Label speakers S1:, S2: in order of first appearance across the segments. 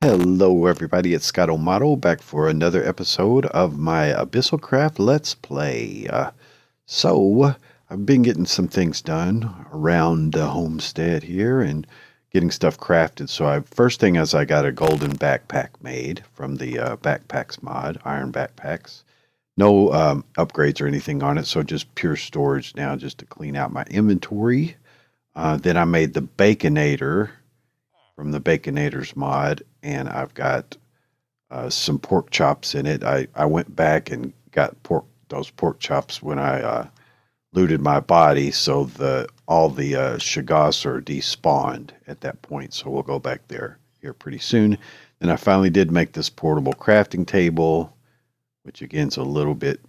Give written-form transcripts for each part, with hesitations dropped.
S1: Hello everybody, it's Scott O'Mato back for another episode of my AbyssalCraft Let's Play. So, I've been getting some things done around the homestead here and getting stuff crafted. So, first thing is I got a golden backpack made from the backpacks mod, iron backpacks. No upgrades or anything on it, so just pure storage now just to clean out my inventory. Then I made the Baconator from the Baconators mod, and I've got some pork chops in it. I went back and got those pork chops when I looted my body, so all the Shaggoths are despawned at that point. So we'll go back there here pretty soon. And I finally did make this portable crafting table, which again is a little bit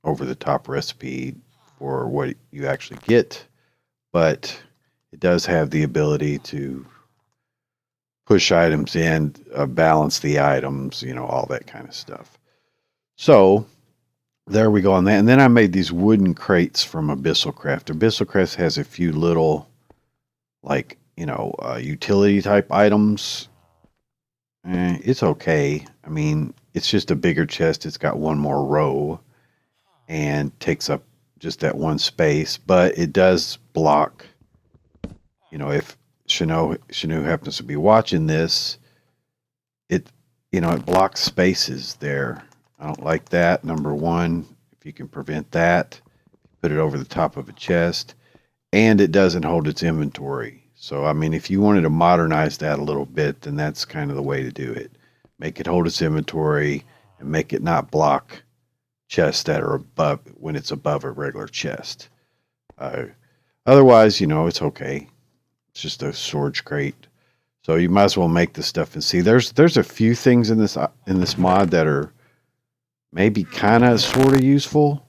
S1: over the top recipe for what you actually get, but it does have the ability to push items in, balance the items, all that kind of stuff. So there we go on that. And then I made these wooden crates from AbyssalCraft. AbyssalCraft has a few little, like, utility type items. It's okay. I mean, it's just a bigger chest. It's got one more row and takes up just that one space, but it does block, if Shanu happens to be watching this, it blocks spaces there. I don't like that. Number one, if you can prevent that, put it over the top of a chest, and it doesn't hold its inventory. So, I mean, if you wanted to modernize that a little bit, then that's kind of the way to do it. Make it hold its inventory and make it not block chests that are above when it's above a regular chest. Otherwise, it's okay. It's just a storage crate. So you might as well make this stuff and see. There's a few things in this mod that are maybe kind of sort of useful.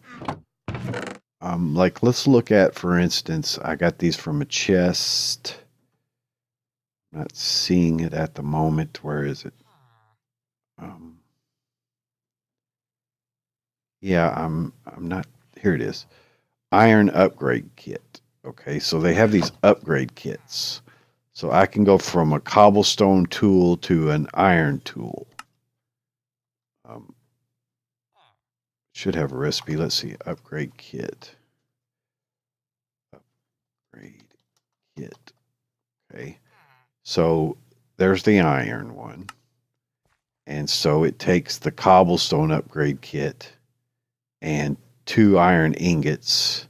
S1: Like let's look at, for instance, I got these from a chest. I'm not seeing it at the moment. Where is it? Yeah, I'm not. Here it is. Iron upgrade kit. Okay, so they have these upgrade kits. So I can go from a cobblestone tool to an iron tool. Should have a recipe. Let's see. Upgrade kit. Upgrade kit. Okay. So there's the iron one. And so it takes the cobblestone upgrade kit and 2 iron ingots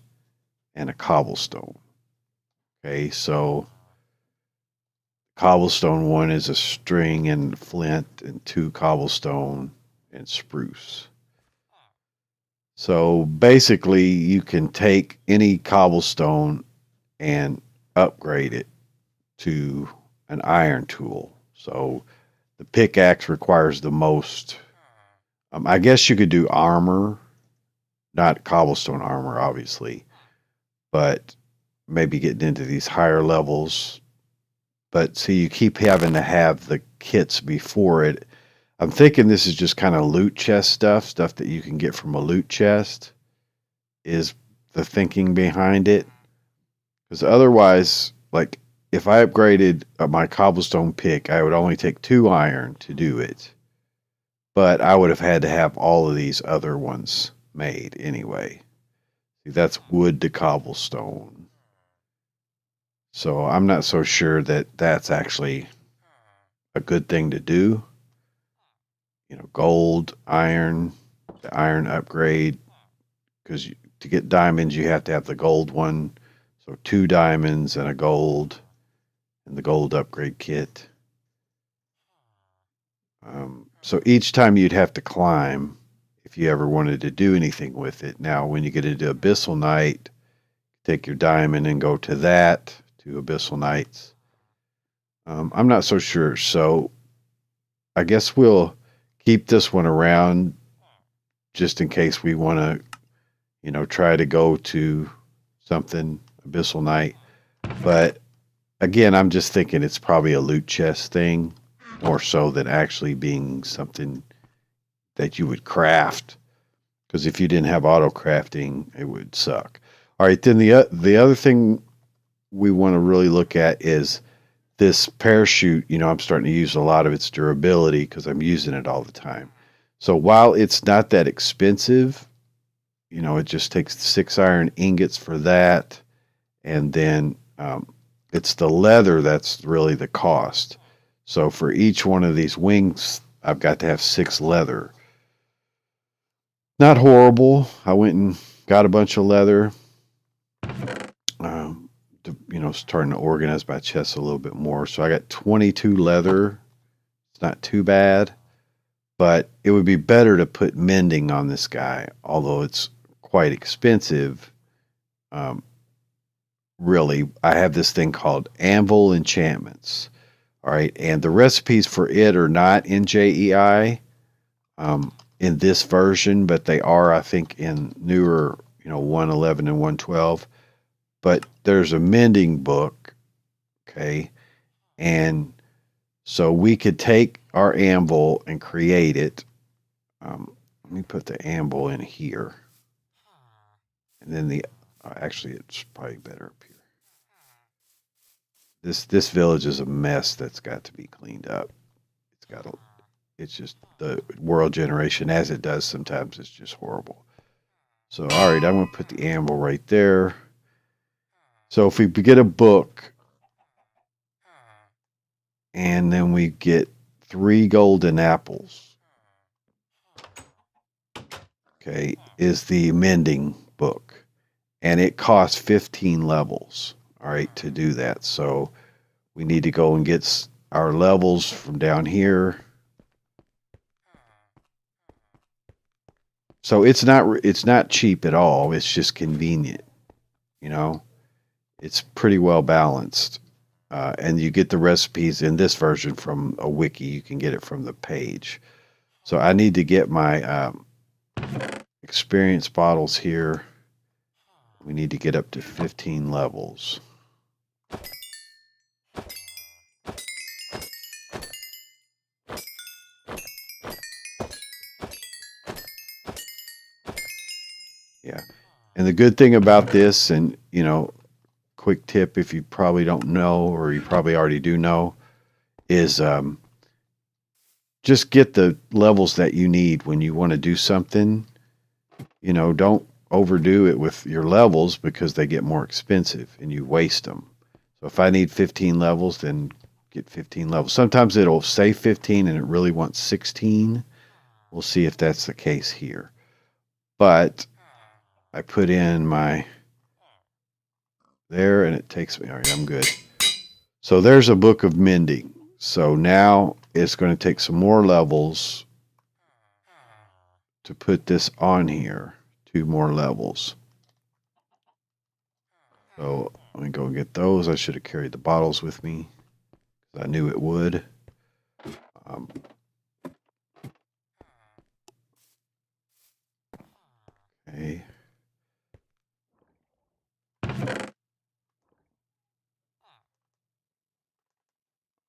S1: and a cobblestone. Okay, so cobblestone one is a string and flint and 2 cobblestone and spruce. So basically you can take any cobblestone and upgrade it to an iron tool. So the pickaxe requires the most. I guess you could do armor, not cobblestone armor, obviously, but maybe getting into these higher levels. But see, you keep having to have the kits before it. I'm thinking this is just kind of loot chest stuff that you can get from a loot chest is the thinking behind it. Because otherwise, like if I upgraded my cobblestone pick, I would only take 2 iron to do it. But I would have had to have all of these other ones made anyway. See, that's wood to cobblestone. So I'm not so sure that that's actually a good thing to do. Gold, iron, the iron upgrade, because to get diamonds, you have to have the gold one. So 2 diamonds and a gold, and the gold upgrade kit. So each time you'd have to climb if you ever wanted to do anything with it. Now, when you get into Abyssal Night, take your diamond and go to that, to Abyssal Nights. I'm not so sure. So I guess we'll keep this one around just in case we want to, try to go to something Abyssal Night. But again, I'm just thinking it's probably a loot chest thing more so than actually being something that you would craft. Because if you didn't have auto crafting, it would suck. All right, then the other thing we want to really look at is this parachute, I'm starting to use a lot of its durability because I'm using it all the time. So while it's not that expensive, it just takes 6 iron ingots for that. And then it's the leather that's really the cost. So for each one of these wings, I've got to have 6 leather. Not horrible. I went and got a bunch of leather. Starting to organize my chest a little bit more. So I got 22 leather. It's not too bad. But it would be better to put mending on this guy, although it's quite expensive. Really, I have this thing called Anvil Enchantments. All right, and the recipes for it are not in JEI in this version, but they are, I think, in newer, 111 and 112. But there's a mending book, okay, and so we could take our anvil and create it. Let me put the anvil in here, and then actually, it's probably better up here. This village is a mess that's got to be cleaned up. It's just the world generation, as it does sometimes, it's just horrible. So, all right, I'm going to put the anvil right there. So if we get a book, and then we get 3 golden apples, okay, is the mending book. And it costs 15 levels, all right, to do that. So we need to go and get our levels from down here. So it's not cheap at all. It's just convenient, It's pretty well balanced. And you get the recipes in this version from a wiki. You can get it from the page. So I need to get my experience bottles here. We need to get up to 15 levels. Yeah. And the good thing about this, and, quick tip if you probably don't know, or you probably already do know, is just get the levels that you need when you want to do something. Don't overdo it with your levels because they get more expensive and you waste them. So if I need 15 levels, then get 15 levels. Sometimes it'll say 15 and it really wants 16. We'll see if that's the case here. But I put in my there and it takes me. All right, I'm good. So there's a book of mending. So now it's going to take some more levels to put this on here. 2 more levels. So let me go get those. I should have carried the bottles with me. I knew it would. Okay.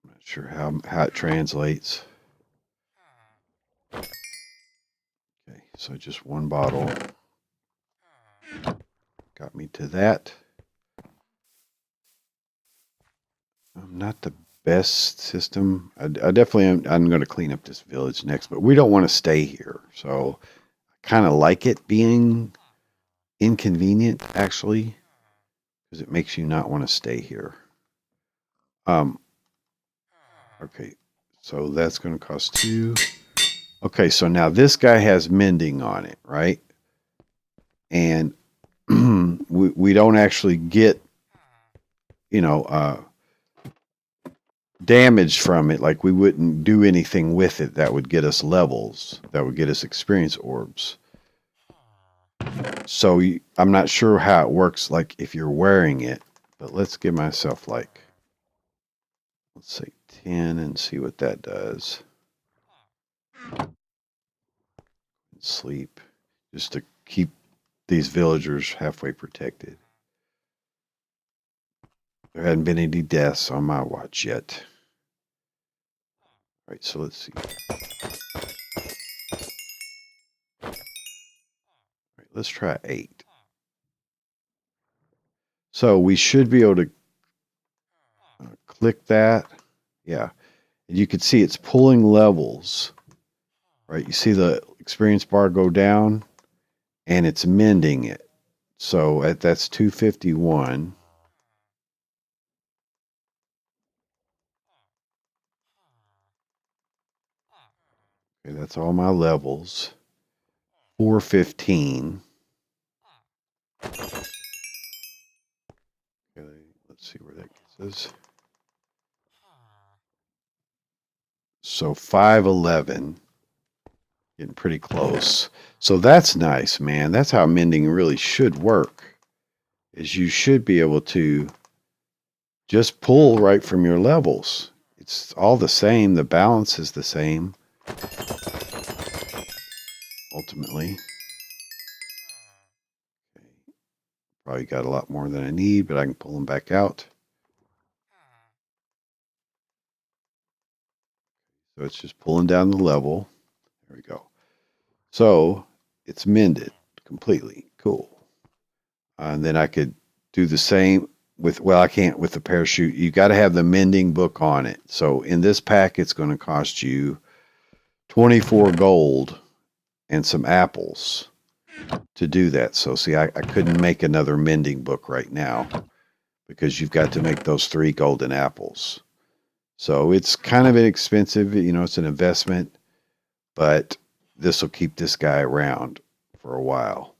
S1: I'm not sure how it translates. Okay, so just 1 bottle got me to that. Not the best system. I definitely I'm going to clean up this village next, but we don't want to stay here. So I kind of like it being inconvenient, actually, because it makes you not want to stay here. Okay, so that's going to cost 2. Okay, so now this guy has mending on it, right? And we don't actually get, damage from it. Like we wouldn't do anything with it that would get us levels, that would get us experience orbs. So I'm not sure how it works, like if you're wearing it, but let's give myself let's say 10 and see what that does. Sleep, just to keep these villagers halfway protected. There hadn't been any deaths on my watch yet. All right, so let's see. All right, let's try 8. So we should be able to click that. Yeah. And you can see it's pulling levels, right? You see the experience bar go down and it's mending it. So that's 251. Okay, that's all my levels. 415. Okay, let's see where that gets us. So 511. Getting pretty close. So that's nice, man. That's how mending really should work. Is you should be able to just pull right from your levels. It's all the same. The balance is the same. Ultimately. Okay. Probably got a lot more than I need, but I can pull them back out. So it's just pulling down the level. There we go. So it's mended completely. Cool. And then I could do the same with, well, I can't with the parachute. You got to have the mending book on it. So in this pack, it's going to cost you 24 gold and some apples to do that. So see, I couldn't make another mending book right now because you've got to make those 3 golden apples. So it's kind of inexpensive. You know, it's an investment, but this will keep this guy around for a while.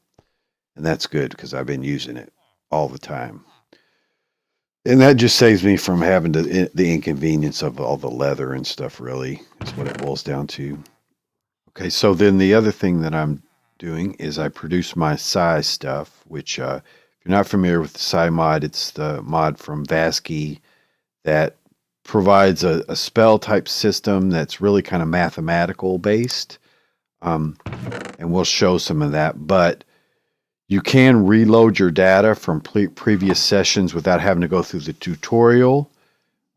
S1: And that's good because I've been using it all the time. And that just saves me from having the inconvenience of all the leather and stuff, really, is what it boils down to. Okay, so then the other thing that I'm doing is I produce my Psi stuff, which, if you're not familiar with the Psi mod, it's the mod from Vasky that provides a spell type system that's really kind of mathematical based. And we'll show some of that, but you can reload your data from previous sessions without having to go through the tutorial.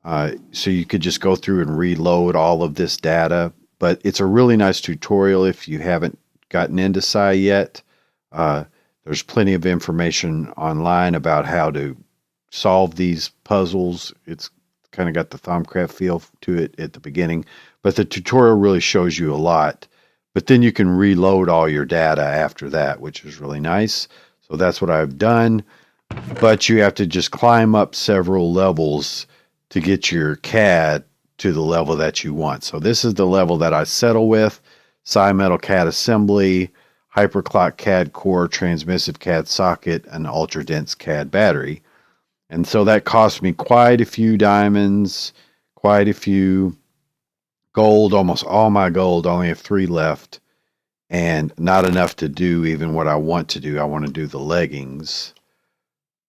S1: So you could just go through and reload all of this data. But it's a really nice tutorial if you haven't gotten into Psi yet. There's plenty of information online about how to solve these puzzles. It's kind of got the Thumbcraft feel to it at the beginning. But the tutorial really shows you a lot. But then you can reload all your data after that, which is really nice. So that's what I've done. But you have to just climb up several levels to get your CAD to the level that you want. So this is the level that I settle with. Psi Metal CAD Assembly, Hyperclock CAD Core, Transmissive CAD Socket, and Ultra Dense CAD Battery. And so that cost me quite a few diamonds, quite a few gold, almost all my gold. I only have 3 left, and not enough to do even what I want to do. I want to do the leggings,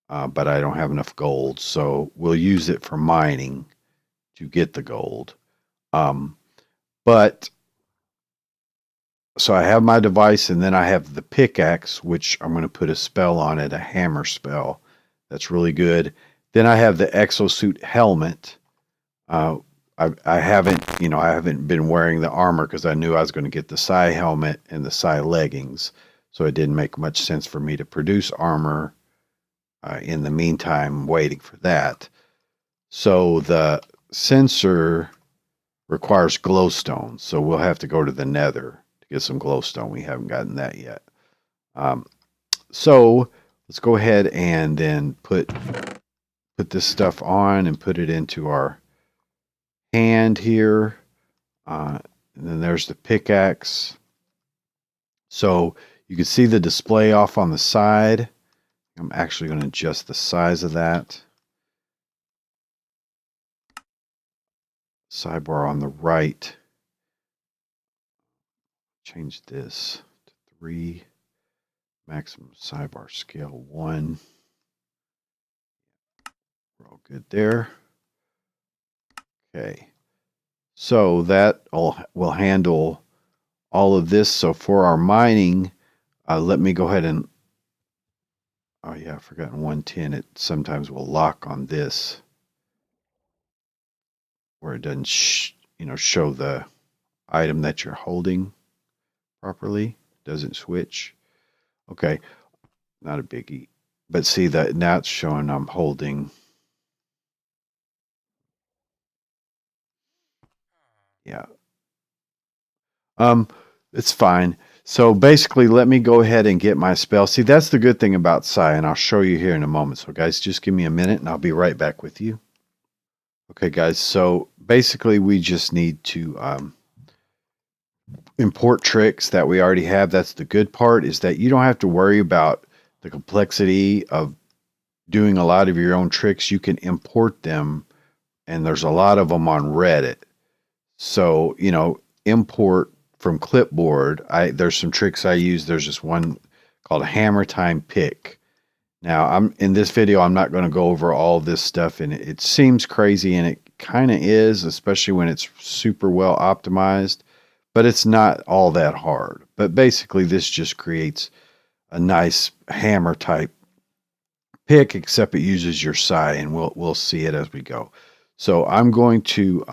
S1: but I don't have enough gold, so we'll use it for mining to get the gold. But so I have my device, and then I have the pickaxe, which I'm going to put a spell on it, a hammer spell. That's really good. Then I have the exosuit helmet. I haven't been wearing the armor because I knew I was going to get the Psi helmet and the Psi leggings. So it didn't make much sense for me to produce armor in the meantime, waiting for that. So the sensor requires glowstone. So we'll have to go to the Nether to get some glowstone. We haven't gotten that yet. So let's go ahead and then put this stuff on and put it into our hand here. And then there's the pickaxe. So you can see the display off on the side. I'm actually going to adjust the size of that. Sidebar on the right. Change this to 3. Maximum sidebar scale 1. We're all good there. Okay. So that will handle all of this. So for our mining, let me go ahead and, oh yeah, I forgot in 110, it sometimes will lock on this where it doesn't show the item that you're holding properly. Doesn't switch. Okay, not a biggie. But see that now it's showing I'm holding Yeah. Um, it's fine. So basically, let me go ahead and get my spell. See, that's the good thing about Psi, and I'll show you here in a moment. So guys, just give me a minute and I'll be right back with you. Okay, guys. So basically, we just need to import tricks that we already have. That's the good part, is that you don't have to worry about the complexity of doing a lot of your own tricks. You can import them, and there's a lot of them on Reddit. So, import from clipboard. There's some tricks I use. There's this one called a hammer time pick. Now, I'm in this video, I'm not going to go over all this stuff, and it seems crazy, and it kind of is, especially when it's super well optimized, but it's not all that hard. But basically, this just creates a nice hammer type pick, except it uses your Psi, and we'll see it as we go. So I'm going to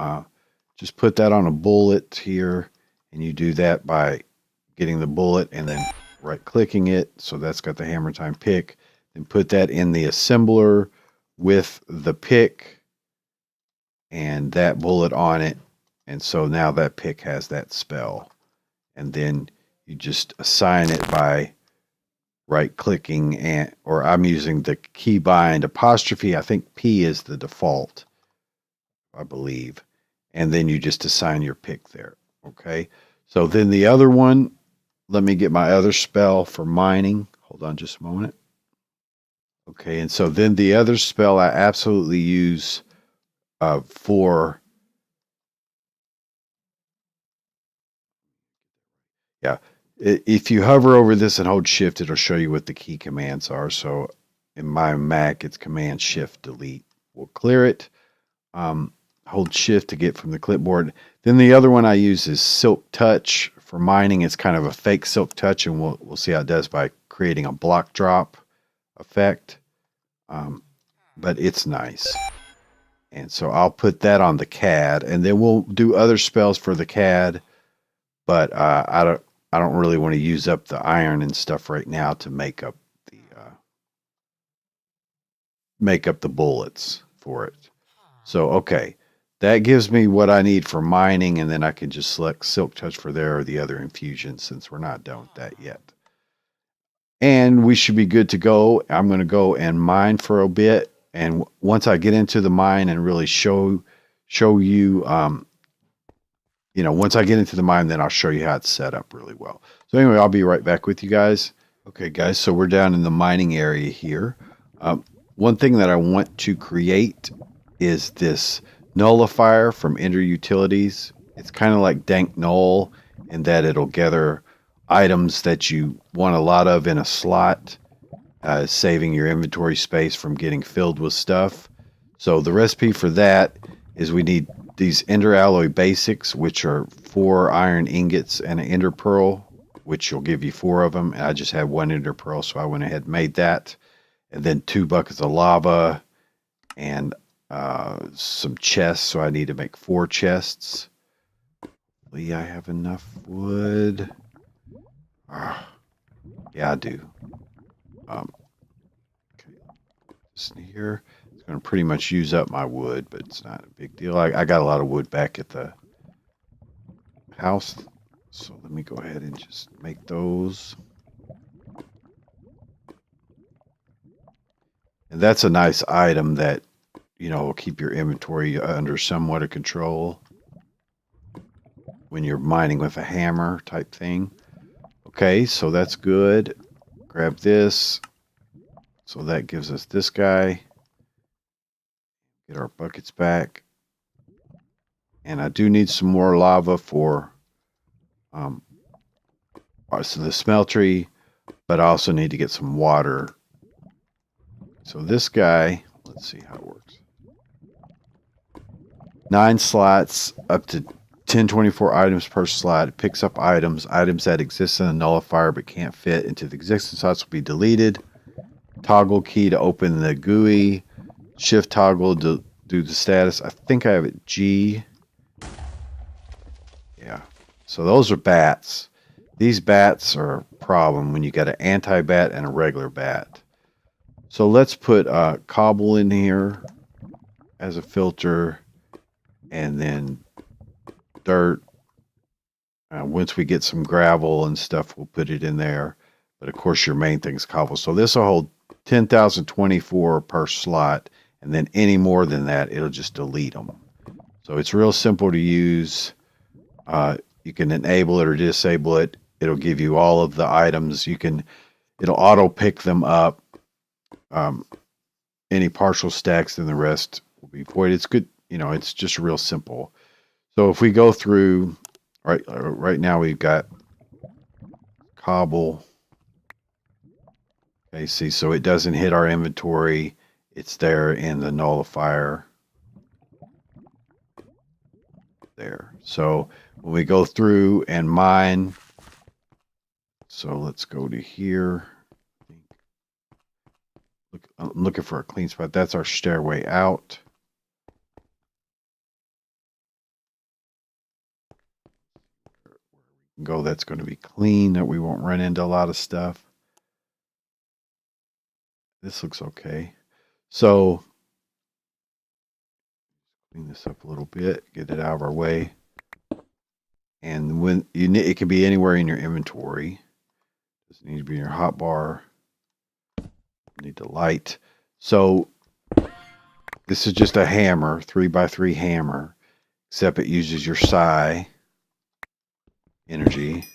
S1: just put that on a bullet here, and you do that by getting the bullet and then right clicking it. So that's got the hammer time pick. Then put that in the assembler with the pick and that bullet on it. And so now that pick has that spell. And then you just assign it by right clicking, or I'm using the keybind apostrophe. I think P is the default, I believe. And then you just assign your pick there. Okay. So then the other one, let me get my other spell for mining. Hold on just a moment. Okay. And so then the other spell I absolutely use for, yeah. If you hover over this and hold shift, it'll show you what the key commands are. So in my Mac, it's command shift delete. We'll clear it. Hold shift to get from the clipboard. Then the other one I use is Silk Touch for mining. It's kind of a fake Silk Touch, and we'll see how it does by creating a block drop effect. But it's nice. And so I'll put that on the CAD, and then we'll do other spells for the CAD. But I don't really want to use up the iron and stuff right now to make up the bullets for it. So okay. That gives me what I need for mining, and then I can just select Silk Touch for there or the other infusion, since we're not done with that yet. And we should be good to go. I'm going to go and mine for a bit, and once I get into the mine and really show you, once I get into the mine, then I'll show you how it's set up really well. So anyway, I'll be right back with you guys. Okay, guys, so we're down in the mining area here. One thing that I want to create is this Nullifier from Ender Utilities. It's kind of like Dank Null in that it'll gather items that you want a lot of in a slot, saving your inventory space from getting filled with stuff. So the recipe for that is we need these Ender Alloy Basics, which are 4 iron ingots and an Ender Pearl, which will give you 4 of them. And I just had 1 Ender Pearl, so I went ahead and made that. And then 2 buckets of lava and some chests, so I need to make 4 chests. Hopefully I have enough wood. Yeah, I do. Okay. This here, it's going to pretty much use up my wood, but it's not a big deal. I got a lot of wood back at the house, so let me go ahead and just make those. And that's a nice item that will keep your inventory under somewhat of control when you're mining with a hammer type thing. Okay, so that's good. Grab this. So that gives us this guy. Get our buckets back. And I do need some more lava for so the smeltery, but I also need to get some water. So this guy, let's see how it works. 9 slots, up to 1024 items per slot. It picks up items that exist in a nullifier but can't fit into the existing slots will be deleted. Toggle key to open the GUI. Shift toggle to do the status. I think I have it G. Yeah. So those are bats. These bats are a problem when you got an anti-bat and a regular bat. So let's put cobble in here as a filter, and then dirt. Once we get some gravel and stuff, we'll put it in there. But of course, your main thing is cobble. So this will hold 10,024 per slot. And then any more than that, it'll just delete them. So it's real simple to use. You can enable it or disable it. It'll give you all of the items. It'll auto pick them up. Any partial stacks, then the rest will be void. It's good. It's just real simple. So if we go through, right now we've got cobble. Okay, see, so it doesn't hit our inventory. It's there in the nullifier. There. So when we go through and mine, so let's go to here. I'm looking for a clean spot. That's our stairway out. Go, that's going to be clean, that we won't run into a lot of stuff. This looks okay. So clean this up a little bit, get it out of our way. And when it can be anywhere in your inventory. Doesn't need to be in your hotbar. Need the light. So this is just a hammer, 3x3 hammer, except it uses your psi energy.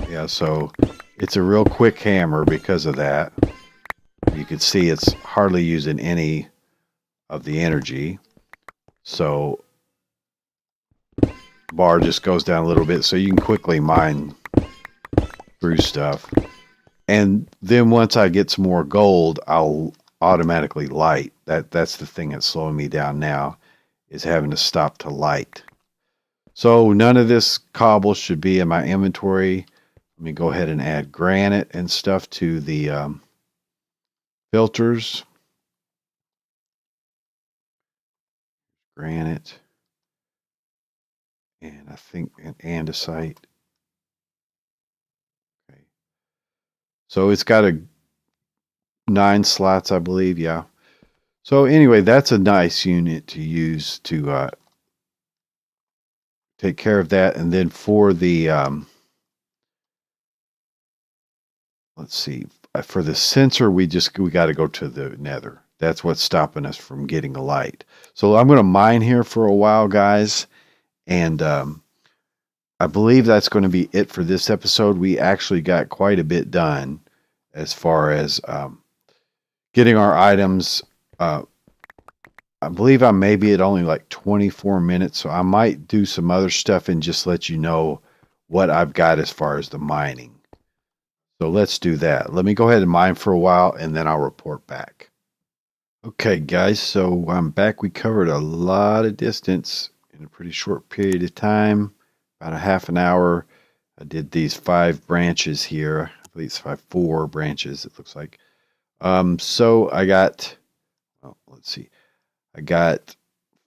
S1: Yeah, so it's a real quick hammer because of that. You can see it's hardly using any of the energy. So bar just goes down a little bit so you can quickly mine through stuff. And then once I get some more gold, I'll automatically light. That's the thing that's slowing me down now, is having to stop to light. So none of this cobble should be in my inventory. Let me go ahead and add granite and stuff to the filters. Granite. And I think an andesite. Okay. So it's got 9 slots, I believe. Yeah. So anyway, that's a nice unit to use to take care of that. And then for the let's see, for the sensor, we got to go to the nether. That's what's stopping us from getting a light. So I'm going to mine here for a while, guys. And I believe that's going to be it for this episode. We actually got quite a bit done as far as getting our items. I believe I may be at only like 24 minutes, so I might do some other stuff and just let you know what I've got as far as the mining. So let's do that. Let me go ahead and mine for a while, and then I'll report back. Okay, guys, so I'm back. We covered a lot of distance in a pretty short period of time, about a half an hour. I did these 5 branches here. I believe it's 4 branches, it looks like. So I got, let's see. I got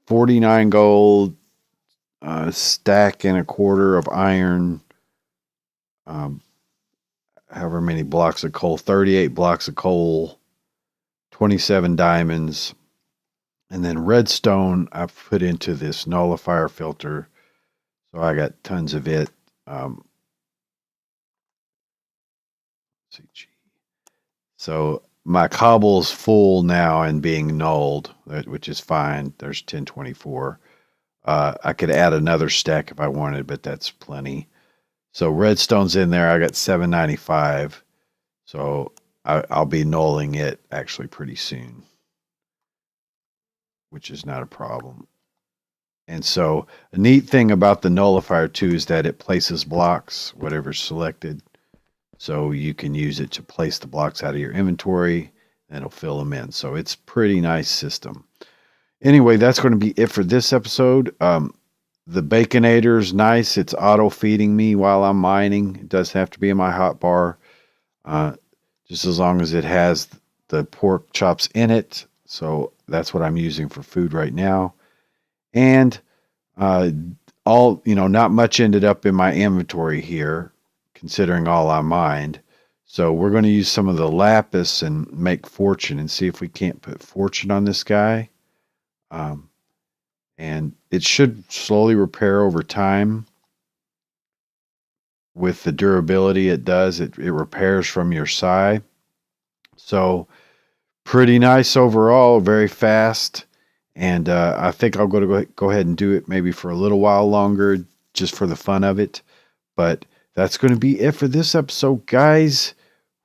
S1: 49 gold, stack and a quarter of iron, however many blocks of coal, 38 blocks of coal, 27 diamonds, and then redstone I put into this nullifier filter. So I got tons of it. So my cobble's full now and being nulled, which is fine. There's 1024. I could add another stack if I wanted, but that's plenty. So redstone's in there. I got 795. So I'll be nulling it actually pretty soon, which is not a problem. And so a neat thing about the nullifier too is that it places blocks, whatever's selected. So you can use it to place the blocks out of your inventory and it'll fill them in. So it's a pretty nice system. Anyway, that's going to be it for this episode. The Baconator's nice. It's auto feeding me while I'm mining. It does have to be in my hotbar. Just as long as it has the pork chops in it. So that's what I'm using for food right now. And not much ended up in my inventory here, considering all I mined. So we're going to use some of the lapis and make fortune and see if we can't put fortune on this guy. And it should slowly repair over time. With the durability it does, it repairs from your side. So pretty nice overall, very fast. And I think I'll go ahead and do it maybe for a little while longer, just for the fun of it. But that's going to be it for this episode, guys.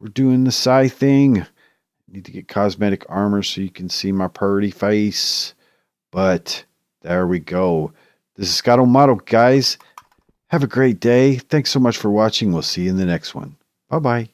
S1: We're doing the Psy thing. Need to get cosmetic armor so you can see my purty face. But there we go. This is Scott O'Motto, guys. Have a great day. Thanks so much for watching. We'll see you in the next one. Bye-bye.